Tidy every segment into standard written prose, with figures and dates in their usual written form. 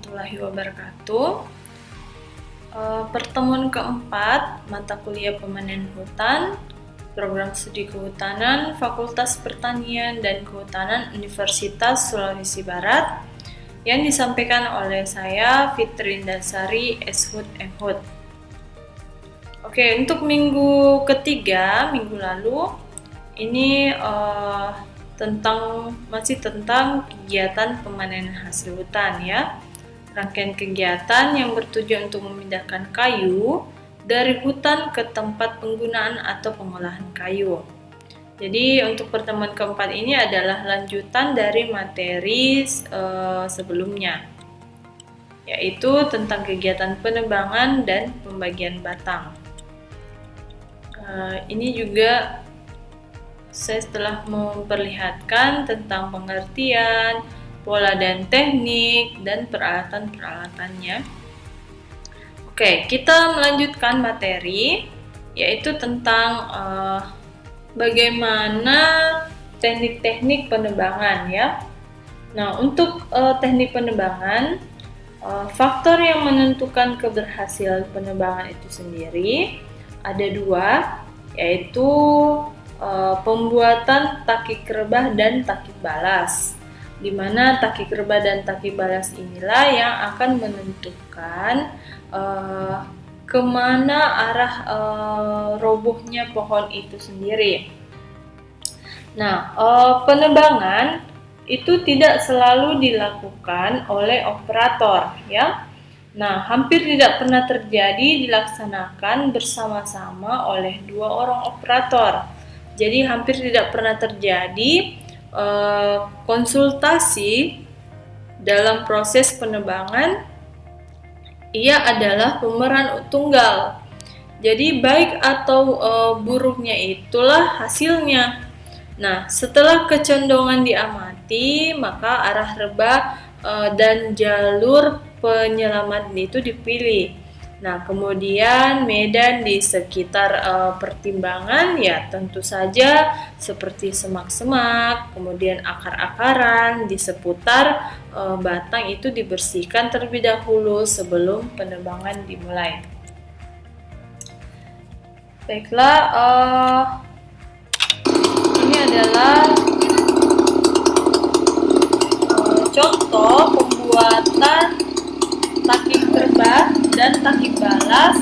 warahmatullahi wabarakatuh. Pertemuan keempat, mata kuliah pemanenan hutan, program studi kehutanan, Fakultas Pertanian dan Kehutanan Universitas Sulawesi Barat, yang disampaikan oleh saya Fitri Indasari Eshud Ehud. Oke, untuk minggu ketiga, minggu lalu, ini masih tentang kegiatan pemanenan hasil hutan ya. Rangkaian kegiatan yang bertujuan untuk memindahkan kayu dari hutan ke tempat penggunaan atau pengolahan kayu. Jadi untuk pertemuan keempat ini adalah lanjutan dari materi sebelumnya, yaitu tentang kegiatan penebangan dan pembagian batang. Ini juga saya telah memperlihatkan tentang pengertian, pola dan teknik, dan peralatan-peralatannya. Oke, kita melanjutkan materi, yaitu tentang bagaimana teknik-teknik penebangan ya. Nah, untuk teknik penebangan, faktor yang menentukan keberhasilan penebangan itu sendiri ada dua, yaitu pembuatan takik rebah dan takik balas, di mana takik rebah dan takik balas inilah yang akan menentukan kemana arah robohnya pohon itu sendiri. Nah, penebangan itu tidak selalu dilakukan oleh operator ya. Nah, hampir tidak pernah terjadi dilaksanakan bersama-sama oleh dua orang operator. Jadi hampir tidak pernah terjadi konsultasi dalam proses penebangan. Ia adalah pemeran tunggal. Jadi baik atau buruknya itulah hasilnya. Nah, setelah kecondongan diamati, maka arah rebah dan jalur penyelamat itu dipilih. Nah, kemudian medan di sekitar pertimbangan ya tentu saja seperti semak-semak, kemudian akar-akaran di seputar batang itu dibersihkan terlebih dahulu sebelum penebangan dimulai. Baiklah, ini adalah contoh pembuatan takik rebah dan takik balas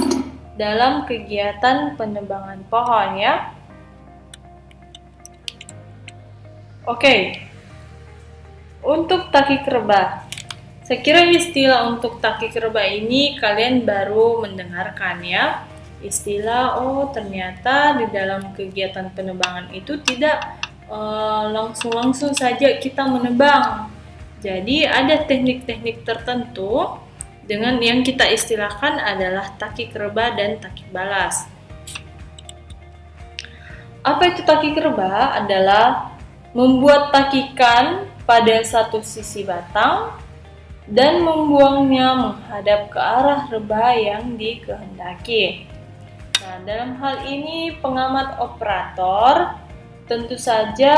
dalam kegiatan penebangan pohon ya. Oke. Untuk takik rebah, saya kira istilah untuk takik rebah ini kalian baru mendengarkan ya. Istilah ternyata di dalam kegiatan penebangan itu tidak langsung saja kita menebang. Jadi ada teknik-teknik tertentu dengan yang kita istilahkan adalah takik rebah dan takik balas. Apa itu takik rebah? Adalah membuat takikan pada satu sisi batang dan membuangnya menghadap ke arah rebah yang dikehendaki. Nah, dalam hal ini pengamat operator tentu saja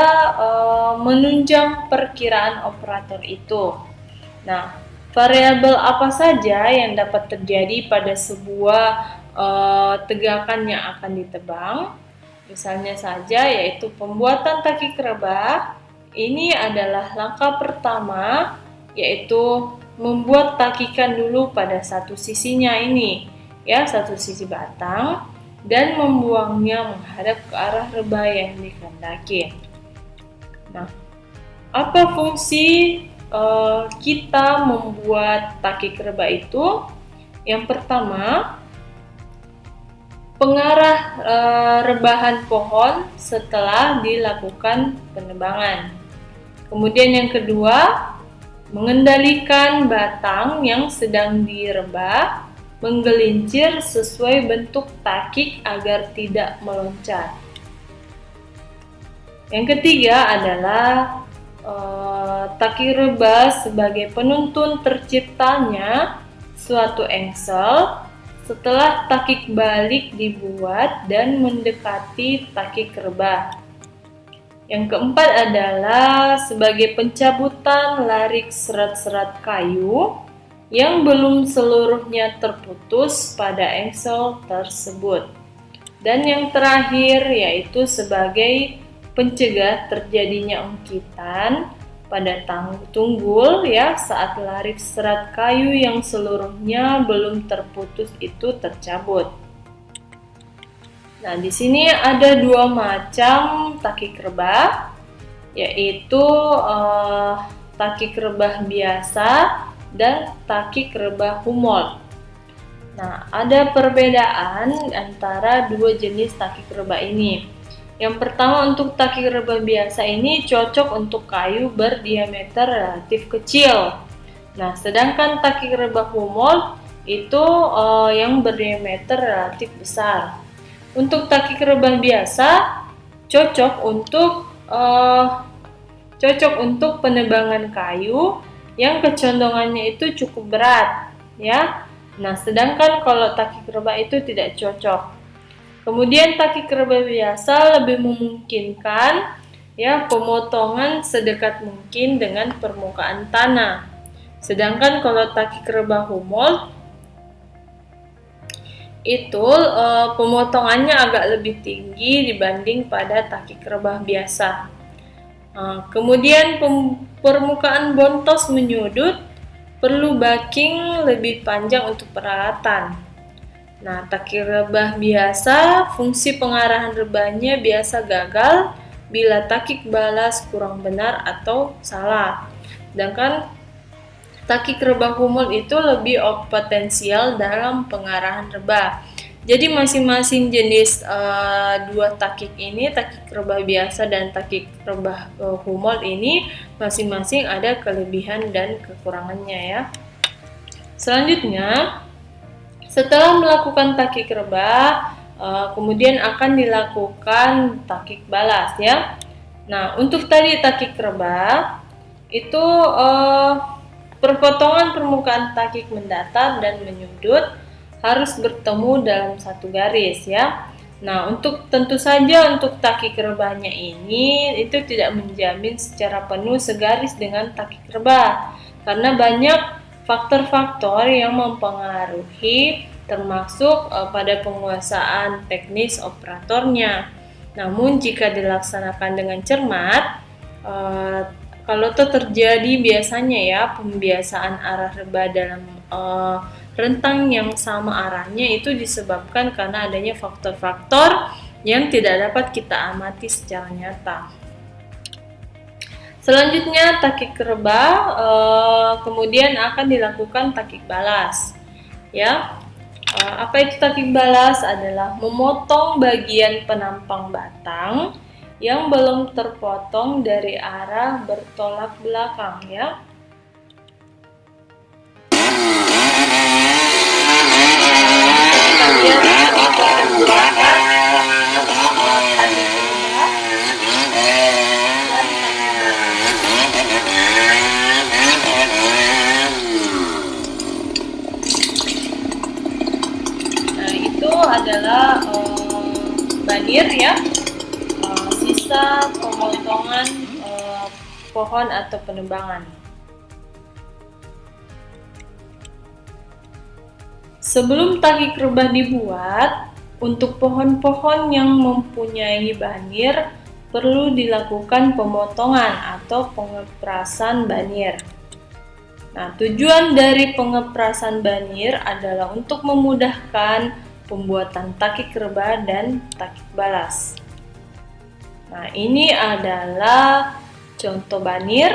menunjang perkiraan operator itu. Nah, variabel apa saja yang dapat terjadi pada sebuah tegakan yang akan ditebang? Misalnya saja yaitu pembuatan takik rebah. Ini adalah langkah pertama, yaitu membuat takikan dulu pada satu sisinya ini, ya, satu sisi batang, dan membuangnya menghadap ke arah rebah yang dikehendaki. Nah, apa fungsi kita membuat takik rebah itu? Yang pertama, pengarah rebahan pohon setelah dilakukan penebangan. Kemudian yang kedua, mengendalikan batang yang sedang direbah menggelincir sesuai bentuk takik agar tidak meloncat. Yang ketiga adalah takik rebah sebagai penuntun terciptanya suatu engsel setelah takik balik dibuat dan mendekati takik rebah. Yang keempat adalah sebagai pencabutan larik serat-serat kayu yang belum seluruhnya terputus pada engsel tersebut. Dan yang terakhir yaitu sebagai pencegah terjadinya ungkitan pada tunggul ya saat larik serat kayu yang seluruhnya belum terputus itu tercabut. Nah, di sini ada dua macam takik rebah, yaitu takik rebah biasa dan takik rebah humol. Nah, ada perbedaan antara dua jenis takik rebah ini. Yang pertama, untuk takik rebah biasa ini cocok untuk kayu berdiameter relatif kecil. Nah, sedangkan takik rebah humol itu yang berdiameter relatif besar. Untuk takik rebah biasa cocok untuk penebangan kayu yang kecondongannya itu cukup berat, ya. Nah, sedangkan kalau takik rebah itu tidak cocok. Kemudian takik rebah biasa lebih memungkinkan ya pemotongan sedekat mungkin dengan permukaan tanah. Sedangkan kalau takik rebah humol itu pemotongannya agak lebih tinggi dibanding pada takik rebah biasa. Kemudian permukaan bontos menyudut, perlu backing lebih panjang untuk peralatan. Nah, takik rebah biasa, fungsi pengarahan rebahnya biasa gagal bila takik balas kurang benar atau salah. Sedangkan takik rebah humol itu lebih potensial dalam pengarahan rebah. Jadi masing-masing jenis dua takik ini, takik rebah biasa dan takik rebah humol ini masing-masing ada kelebihan dan kekurangannya ya. Selanjutnya, setelah melakukan takik rebah, kemudian akan dilakukan takik balas ya. Nah, untuk tadi takik rebah itu perpotongan permukaan takik mendatar dan menyudut harus bertemu dalam satu garis ya. Nah, tentu saja untuk takik rebahnya ini itu tidak menjamin secara penuh segaris dengan takik rebah karena banyak faktor-faktor yang mempengaruhi termasuk pada penguasaan teknis operatornya. Namun jika dilaksanakan dengan cermat, kalau itu terjadi biasanya ya pembiasaan arah rebah dalam rentang yang sama arahnya itu disebabkan karena adanya faktor-faktor yang tidak dapat kita amati secara nyata. Selanjutnya takik rebah kemudian akan dilakukan takik balas. Ya, apa itu takik balas? Adalah memotong bagian penampang batang yang belum terpotong dari arah bertolak belakang ya. Nah, itu adalah banir ya, sisa pemotongan pohon atau penebangan. Sebelum takik rebah dibuat, untuk pohon-pohon yang mempunyai banir perlu dilakukan pemotongan atau pengeprasan banir. Nah, tujuan dari pengeprasan banir adalah untuk memudahkan pembuatan takik rebah dan takik balas. Nah, ini adalah contoh banir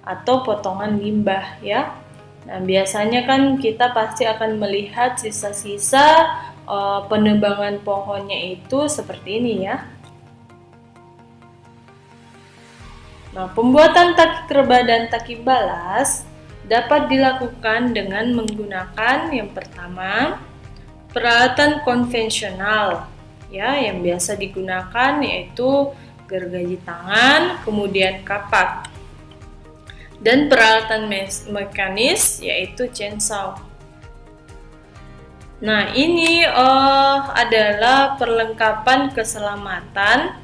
atau potongan limbah ya. Nah, biasanya kan kita pasti akan melihat sisa-sisa penebangan pohonnya itu seperti ini ya. Nah, pembuatan takik rebah dan takik balas dapat dilakukan dengan menggunakan yang pertama peralatan konvensional ya, yang biasa digunakan yaitu gergaji tangan, kemudian kapak, dan peralatan mekanis yaitu chainsaw. Nah, ini adalah perlengkapan keselamatan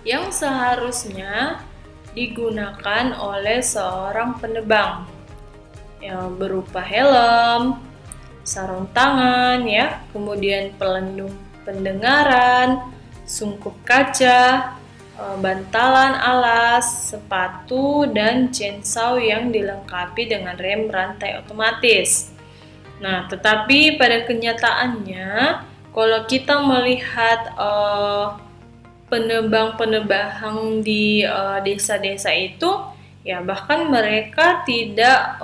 yang seharusnya digunakan oleh seorang penebang. yang berupa helm, sarung tangan ya, kemudian pelindung pendengaran, sungkup kaca, bantalan alas, sepatu, dan chainsaw yang dilengkapi dengan rem rantai otomatis. Nah, tetapi pada kenyataannya, kalau kita melihat penebang-penebang di desa-desa itu, ya bahkan mereka tidak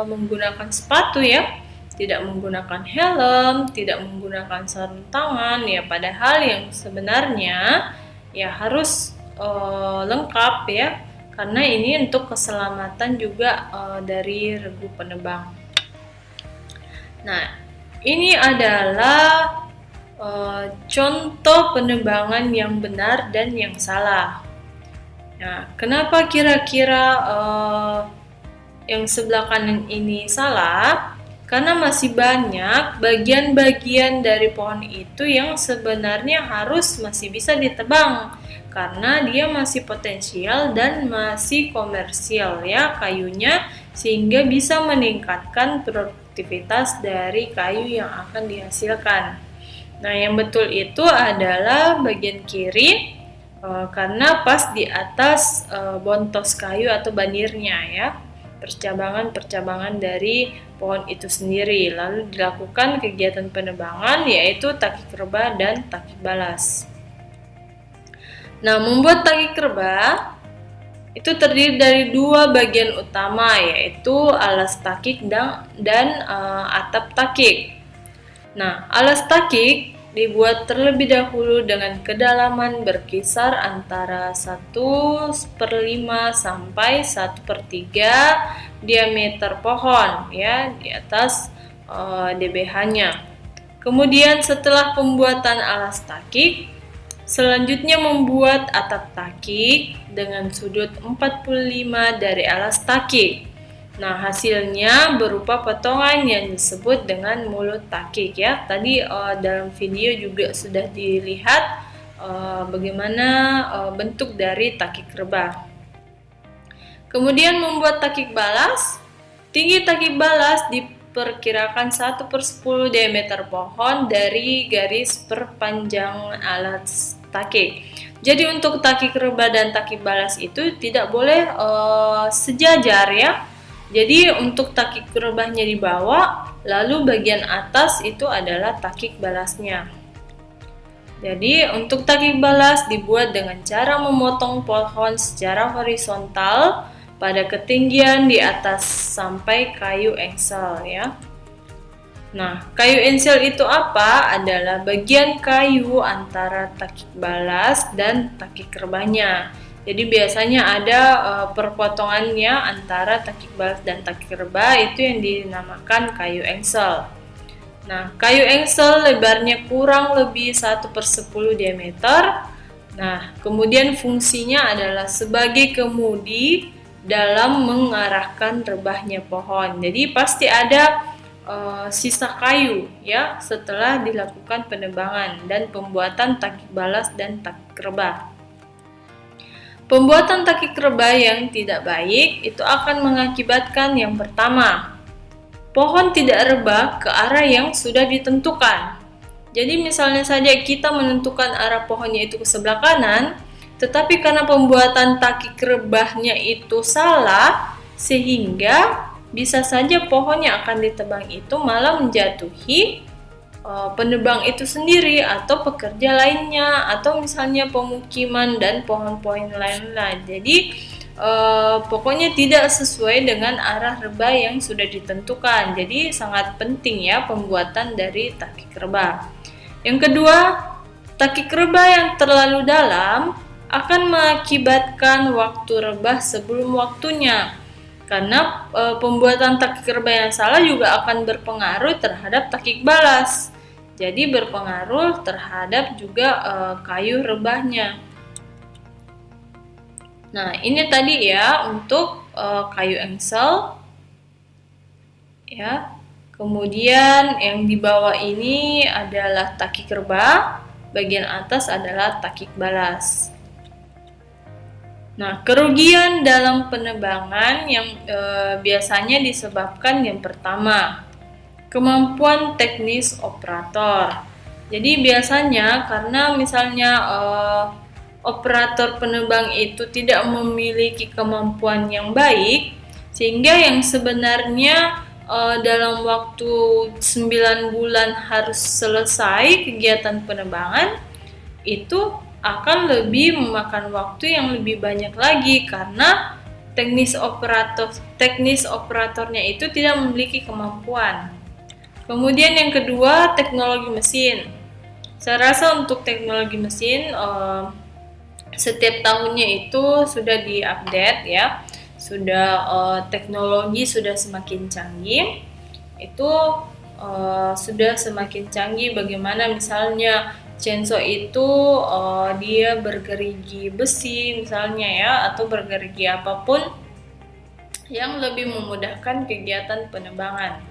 menggunakan sepatu ya, tidak menggunakan helm, tidak menggunakan sarung tangan ya, padahal yang sebenarnya ya harus lengkap ya, karena ini untuk keselamatan juga dari regu penebang. Nah, ini adalah contoh penebangan yang benar dan yang salah. Nah, kenapa kira-kira yang sebelah kanan ini salah? Karena masih banyak bagian-bagian dari pohon itu yang sebenarnya masih bisa ditebang, karena dia masih potensial dan masih komersial ya kayunya, sehingga bisa meningkatkan produktivitas dari kayu yang akan dihasilkan. Nah, yang betul itu adalah bagian kiri, karena pas di atas bontos kayu atau banirnya ya, percabangan-percabangan dari pohon itu sendiri. Lalu dilakukan kegiatan penebangan, yaitu takik rebah dan takik balas. Nah, membuat takik rebah itu terdiri dari dua bagian utama, yaitu alas takik dan atap takik. Nah, alas takik dibuat terlebih dahulu dengan kedalaman berkisar antara 1/5 sampai 1/3 diameter pohon ya di atas DBH-nya. Kemudian setelah pembuatan alas takik, selanjutnya membuat atap takik dengan sudut 45 dari alas takik. Nah, hasilnya berupa potongan yang disebut dengan mulut takik ya. Tadi dalam video juga sudah dilihat bagaimana bentuk dari takik rebah. Kemudian membuat takik balas. Tinggi takik balas diperkirakan 1/10 diameter pohon dari garis perpanjangan alas takik. Jadi untuk takik rebah dan takik balas itu tidak boleh sejajar ya. Jadi untuk takik rebahnya di bawah, lalu bagian atas itu adalah takik balasnya. Jadi untuk takik balas dibuat dengan cara memotong pohon secara horizontal pada ketinggian di atas sampai kayu engsel ya. Nah, kayu engsel itu apa? Adalah bagian kayu antara takik balas dan takik rebahnya. Jadi biasanya ada perpotongannya antara takik balas dan takik rebah, itu yang dinamakan kayu engsel. Nah, kayu engsel lebarnya kurang lebih 1/10 diameter. Nah, kemudian fungsinya adalah sebagai kemudi dalam mengarahkan rebahnya pohon. Jadi pasti ada sisa kayu ya setelah dilakukan penebangan dan pembuatan takik balas dan takik rebah. Pembuatan takik rebah yang tidak baik itu akan mengakibatkan yang pertama, pohon tidak rebah ke arah yang sudah ditentukan. Jadi misalnya saja kita menentukan arah pohonnya itu ke sebelah kanan, tetapi karena pembuatan takik rebahnya itu salah, sehingga bisa saja pohon yang akan ditebang itu malah menjatuhi penebang itu sendiri atau pekerja lainnya, atau misalnya pemukiman dan pohon-pohon lain-lain. Jadi pokoknya tidak sesuai dengan arah rebah yang sudah ditentukan. Jadi sangat penting ya pembuatan dari takik rebah. Yang kedua, takik rebah yang terlalu dalam akan mengakibatkan waktu rebah sebelum waktunya. Karena pembuatan takik rebah yang salah juga akan berpengaruh terhadap takik balas. Jadi berpengaruh terhadap juga kayu rebahnya. Nah, ini tadi ya untuk kayu engsel. Ya. Kemudian yang di bawah ini adalah takik rebah, bagian atas adalah takik balas. Nah, kerugian dalam penebangan yang biasanya disebabkan yang pertama, kemampuan teknis operator. Jadi biasanya karena misalnya operator penebang itu tidak memiliki kemampuan yang baik, sehingga yang sebenarnya dalam waktu 9 bulan harus selesai kegiatan penebangan, itu akan lebih memakan waktu yang lebih banyak lagi karena teknis operatornya itu tidak memiliki kemampuan. Kemudian yang kedua, teknologi mesin. Saya rasa untuk teknologi mesin setiap tahunnya itu sudah diupdate ya. Teknologi sudah semakin canggih. Itu sudah semakin canggih, bagaimana misalnya chainsaw itu dia bergerigi besi misalnya ya, atau bergerigi apapun yang lebih memudahkan kegiatan penebangan.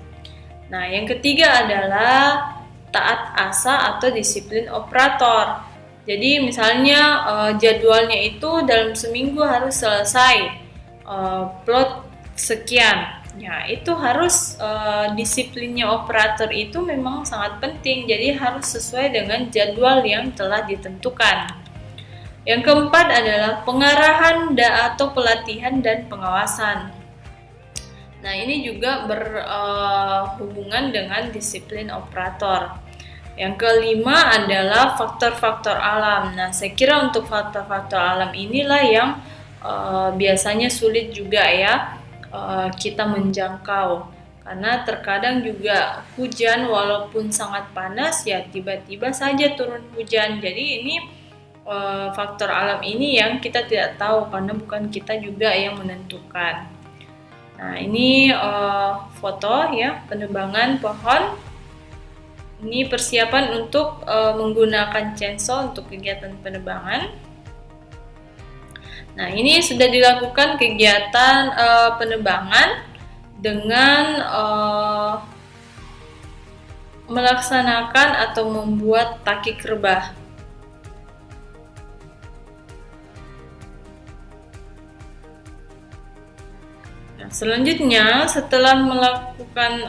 Nah, yang ketiga adalah taat asa atau disiplin operator. Jadi misalnya jadwalnya itu dalam seminggu harus selesai plot sekian. Ya, itu harus disiplinnya operator itu memang sangat penting. Jadi harus sesuai dengan jadwal yang telah ditentukan. Yang keempat adalah pengarahan atau pelatihan dan pengawasan. Nah, ini juga berhubungan dengan disiplin operator. Yang kelima adalah faktor-faktor alam. Nah, saya kira untuk faktor-faktor alam inilah yang biasanya sulit juga ya kita menjangkau, karena terkadang juga hujan walaupun sangat panas ya tiba-tiba saja turun hujan. Jadi ini faktor alam ini yang kita tidak tahu karena bukan kita juga yang menentukan. Nah, ini foto ya penebangan pohon. Ini persiapan untuk menggunakan chainsaw untuk kegiatan penebangan. Nah, ini sudah dilakukan kegiatan penebangan dengan melaksanakan atau membuat takik rebah. Nah, selanjutnya setelah melakukan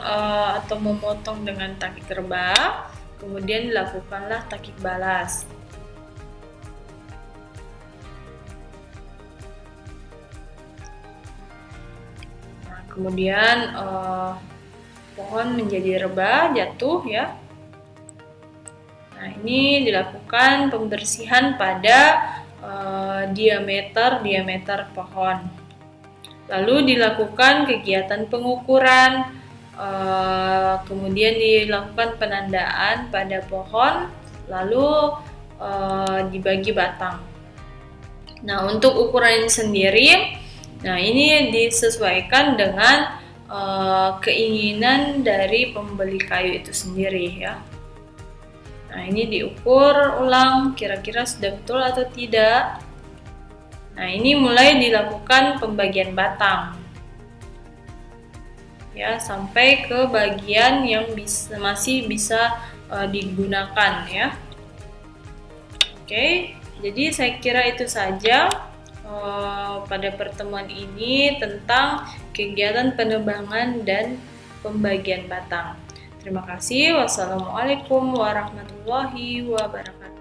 atau memotong dengan takik rebah, kemudian dilakukanlah takik balas. Kemudian pohon menjadi rebah, jatuh ya. Nah, ini dilakukan pembersihan pada diameter pohon. Lalu dilakukan kegiatan pengukuran, kemudian dilakukan penandaan pada pohon, lalu dibagi batang. Nah, untuk ukuran ini sendiri, nah ini disesuaikan dengan keinginan dari pembeli kayu itu sendiri ya. Nah, ini diukur ulang kira-kira sudah betul atau tidak. Nah, ini mulai dilakukan pembagian batang ya sampai ke bagian yang masih bisa digunakan ya. Oke, jadi saya kira itu saja pada pertemuan ini tentang kegiatan penebangan dan pembagian batang. Terima kasih. Wassalamualaikum warahmatullahi wabarakatuh.